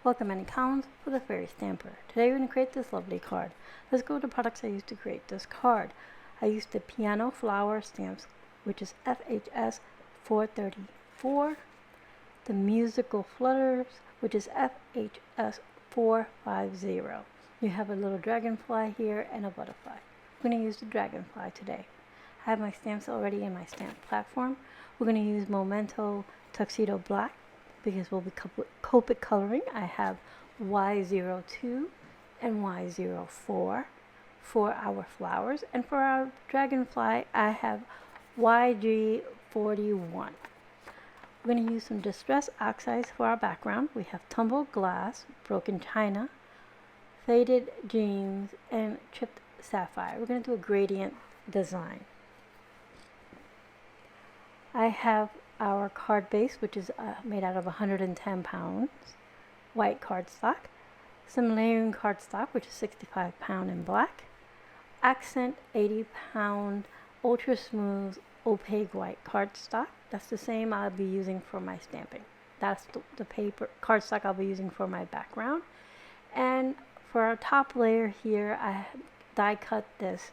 Welcome Annie Collins for the Fairy Stamper. Today we're going to create this lovely card. Let's go to the products I used to create this card. I used the Piano Flower stamps, which is FHS 434. The Musical Flitters, which is FHS 450. You have a little dragonfly here and a butterfly. We're going to use the dragonfly today. I have my stamps already in my stamp platform. We're going to use Memento Tuxedo Black because we'll be Copic coloring. I have Y02 and Y04 for our flowers, and for our dragonfly I have YG41. We're going to use some distress oxides for our background. We have tumbled glass, broken china, faded jeans, and chipped sapphire. We're going to do a gradient design. I have our card base, which is made out of 110 pounds white cardstock, some layering cardstock, which is 65 pound in black, accent 80 pound ultra smooth opaque white cardstock. That's the same I'll be using for my stamping. That's the paper cardstock I'll be using for my background. And for our top layer here, I die cut this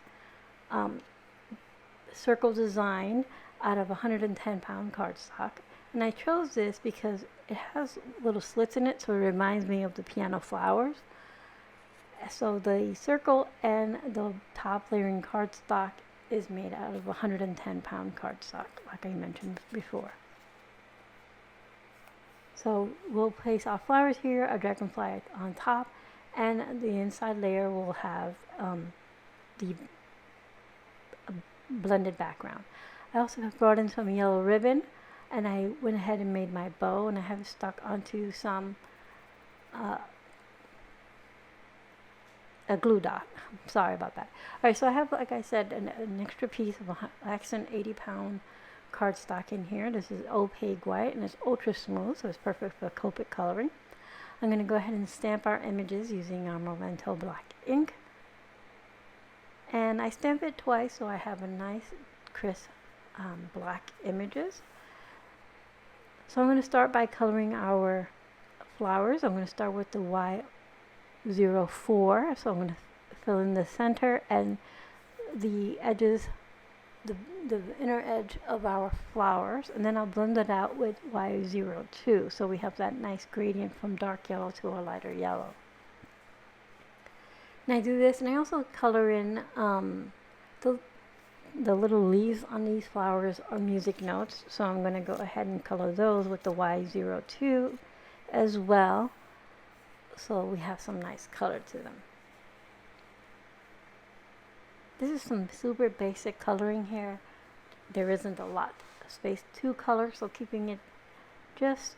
circle design out of 110 pound cardstock, and I chose this because it has little slits in it, so it reminds me of the piano flowers. So the circle and the top layering cardstock is made out of 110 pound cardstock, like I mentioned before. So we'll place our flowers here, our dragonfly on top, and the inside layer will have the blended background. I also have brought in some yellow ribbon, and I went ahead and made my bow, and I have it stuck onto some a glue dot. Sorry about that. Alright, so I have, like I said, an extra piece of accent 80 pound cardstock in here. This is opaque white, and it's ultra smooth, so it's perfect for Copic coloring. I'm going to go ahead and stamp our images using our Memento black ink. And I stamp it twice, so I have a nice crisp black images. So I'm going to start by coloring our flowers. I'm going to start with the Y04. So I'm going to fill in the center and the edges, the inner edge of our flowers, and then I'll blend it out with Y02. So we have that nice gradient from dark yellow to a lighter yellow. And I do this, and I also color in the little leaves on these flowers are music notes, so I'm going to go ahead and color those with the Y02 as well, so we have some nice color to them. This is some super basic coloring here. There isn't a lot of space to color, so keeping it just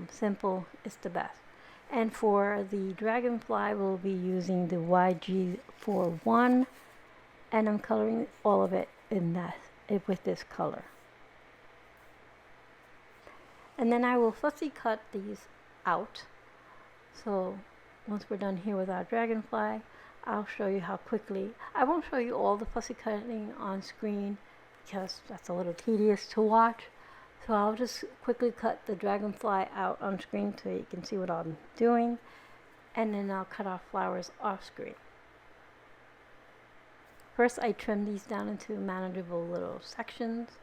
simple is the best. And for the dragonfly, we'll be using the YG41, and I'm coloring all of it in with this color. And then I will fussy cut these out. So once we're done here with our dragonfly, I'll show you how quickly. I won't show you all the fussy cutting on screen because that's a little tedious to watch. So I'll just quickly cut the dragonfly out on screen so you can see what I'm doing, and then I'll cut our flowers off screen. First I trim these down into manageable little sections,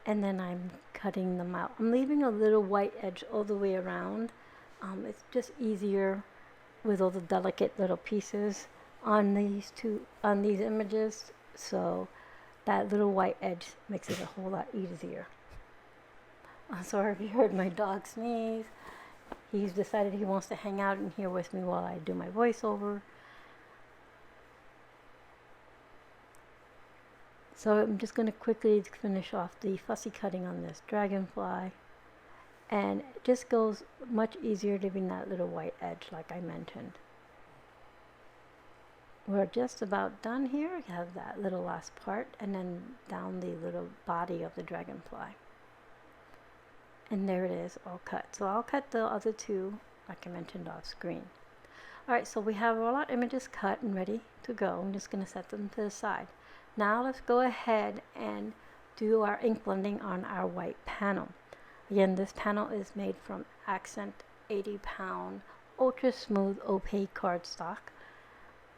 and then I'm cutting them out. I'm leaving a little white edge all the way around. It's just easier with all the delicate little pieces on these images, so that little white edge makes it a whole lot easier. I'm sorry if you heard my dog sneeze. He's decided he wants to hang out in here with me while I do my voiceover. So I'm just going to quickly finish off the fussy cutting on this dragonfly. And it just goes much easier leaving that little white edge like I mentioned. We're just about done here. We have that little last part, and then down the little body of the dragonfly. And there it is, all cut. So I'll cut the other two, like I mentioned, off screen. Alright, so we have all our images cut and ready to go. I'm just going to set them to the side. Now let's go ahead and do our ink blending on our white panel. Again, this panel is made from accent 80-pound ultra smooth opaque cardstock,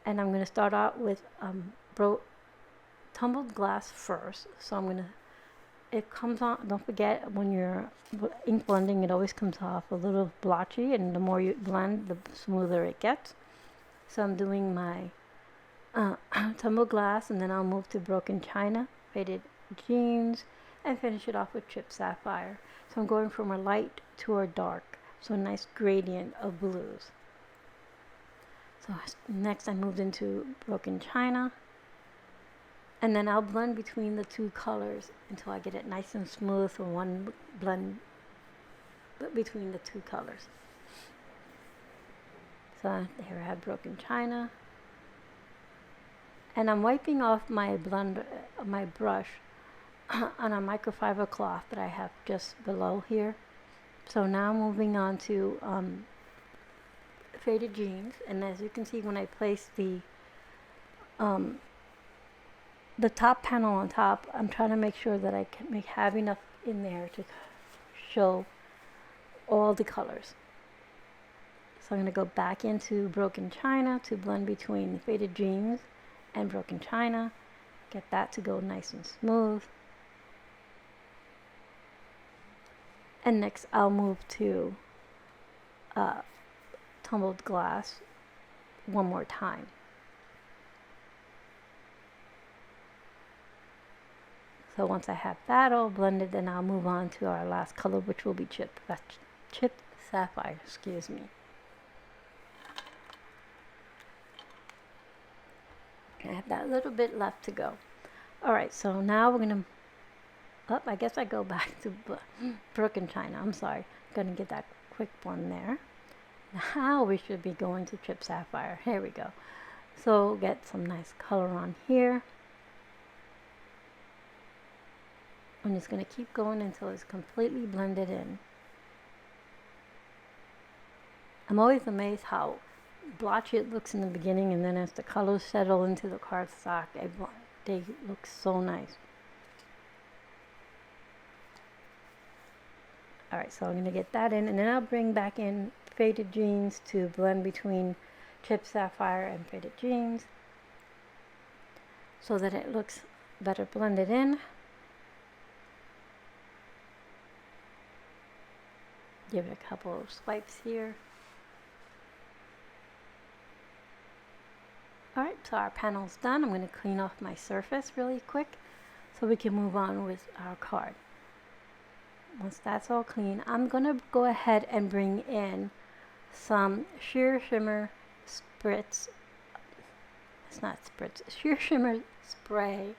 and I'm going to start out with tumbled glass first. So I'm going to, it comes on, don't forget when you're ink blending, it always comes off a little blotchy, and the more you blend, the smoother it gets. So I'm doing my tumbled glass, and then I'll move to broken china, faded jeans, and finish it off with chipped sapphire. So I'm going from a light to a dark, so a nice gradient of blues. So next I moved into broken china, and then I'll blend between the two colors until I get it nice and smooth for one blend between the two colors. So here I have broken china, and I'm wiping off my my brush on a microfiber cloth that I have just below here. So now moving on to faded jeans, and as you can see, when I place the top panel on top, I'm trying to make sure that I can have enough in there to show all the colors. So I'm going to go back into broken china to blend between faded jeans and broken china, get that to go nice and smooth. And next I'll move to tumbled glass one more time. So once I have that all blended, then I'll move on to our last color, which will be chipped sapphire, excuse me. I have that little bit left to go. Alright, so now we're going to, I guess I go back to broken china. I'm sorry. I'm going to get that quick one there. Now we should be going to chipped sapphire. Here we go. So get some nice color on here. I'm just going to keep going until it's completely blended in. I'm always amazed how blotchy it looks in the beginning, and then as the colors settle into the cardstock, they look so nice. Alright, so I'm going to get that in, and then I'll bring back in faded jeans to blend between chipped sapphire and faded jeans so that it looks better blended in. Give it a couple of swipes here. Alright, so our panel's done. I'm going to clean off my surface really quick so we can move on with our card. Once that's all clean, I'm going to go ahead and bring in some sheer shimmer spritz. It's not spritz, sheer shimmer spray.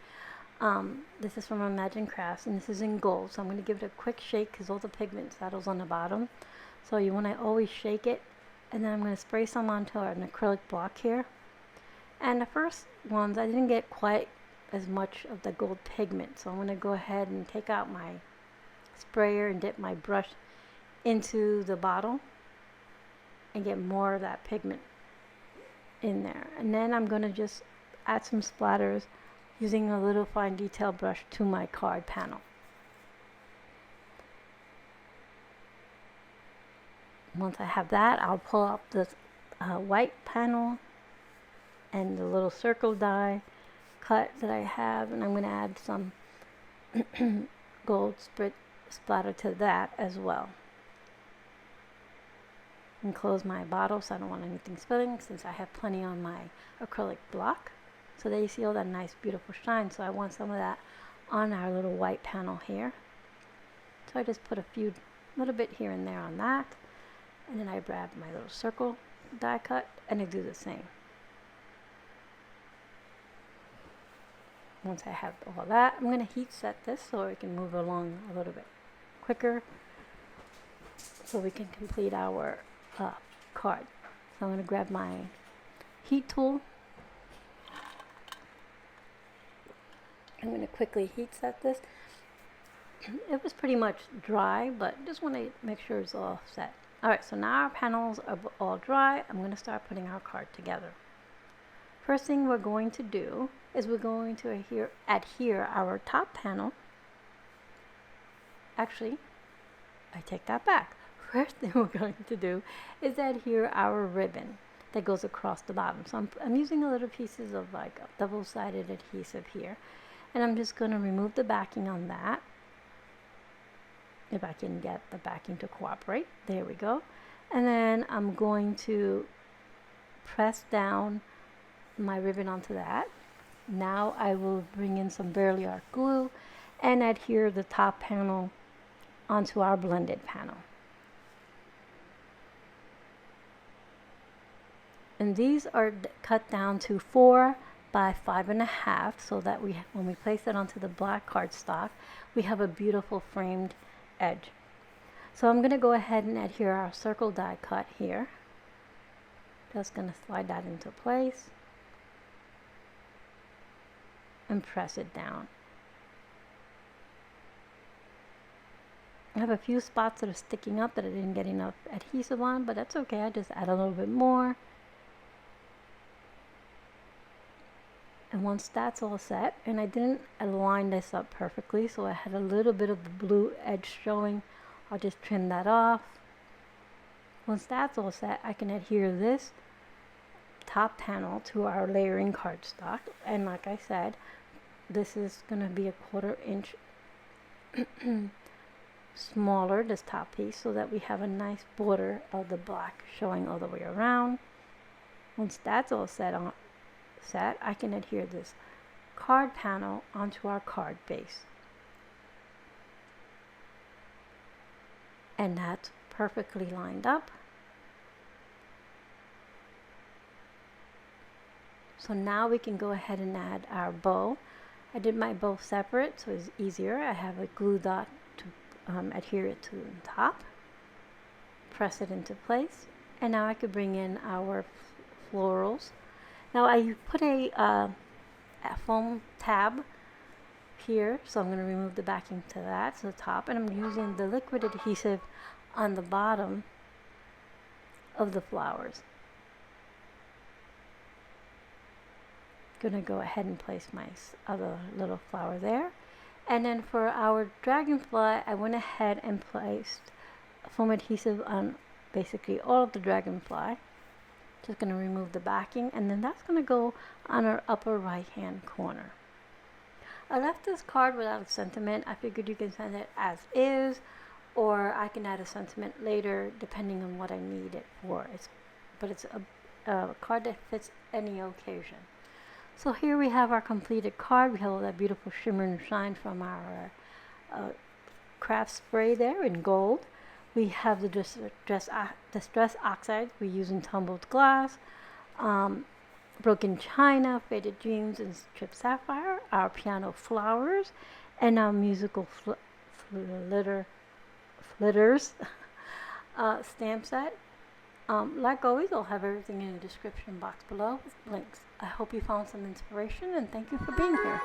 This is from Imagine Crafts, and this is in gold, so I'm going to give it a quick shake because all the pigment settles on the bottom. So you want to always shake it, and then I'm going to spray some onto an acrylic block here. And the first ones, I didn't get quite as much of the gold pigment, so I'm going to go ahead and take out my sprayer and dip my brush into the bottle and get more of that pigment in there. And then I'm going to just add some splatters using a little fine detail brush to my card panel. Once I have that, I'll pull up this white panel and the little circle die cut that I have, and I'm going to add some gold splatter to that as well. And close my bottle so I don't want anything spilling, since I have plenty on my acrylic block. So there you see all that nice beautiful shine, so I want some of that on our little white panel here. So I just put a little bit here and there on that, and then I grab my little circle die cut and I do the same. Once I have all that, I'm going to heat set this so we can move along a little bit quicker so we can complete our card. So I'm going to grab my heat tool. I'm going to quickly heat set this. It was pretty much dry, but just want to make sure it's all set. Alright, so now our panels are all dry. I'm going to start putting our card together. First thing we're going to do is we're going to adhere our top panel. Actually, I take that back. first thing we're going to do is adhere our ribbon that goes across the bottom. So I'm using a little pieces of like double-sided adhesive here, and I'm just going to remove the backing on that. If I can get the backing to cooperate. There we go. And then I'm going to press down my ribbon onto that. Now I will bring in some Barely Art glue and adhere the top panel onto our blended panel. And these are cut down to 4 by 5.5, so that when we place it onto the black cardstock, we have a beautiful framed edge. So I'm going to go ahead and adhere our circle die cut here. Just going to slide that into place and press it down. I have a few spots that are sticking up that I didn't get enough adhesive on, but that's okay. I just add a little bit more. And once that's all set, and I didn't align this up perfectly, so I had a little bit of the blue edge showing, I'll just trim that off. Once that's all set, I can adhere this top panel to our layering cardstock. And like I said, this is going to be a 1/4 inch smaller, this top piece, so that we have a nice border of the black showing all the way around. Once that's all set, I can adhere this card panel onto our card base. And that's perfectly lined up. So now we can go ahead and add our bow. I did my bow separate so it's easier. I have a glue dot to adhere it to the top. Press it into place. And now I could bring in our florals. Now I put a foam tab here, so I'm going to remove the backing to that, to the top, and I'm using the liquid adhesive on the bottom of the flowers. Going to go ahead and place my other little flower there. And then for our dragonfly, I went ahead and placed foam adhesive on basically all of the dragonfly. Just going to remove the backing, and then that's going to go on our upper right hand corner. I left this card without a sentiment. I figured you can send it as is, or I can add a sentiment later depending on what I need it for. But it's a card that fits any occasion. So here we have our completed card. We have all that beautiful shimmer and shine from our craft spray there in gold. We have the distress oxide we use in tumbled glass, broken china, faded dreams, and stripped sapphire, our piano flowers, and our musical flitters stamp set. Like always, I'll have everything in the description box below with links. I hope you found some inspiration, and thank you for being here.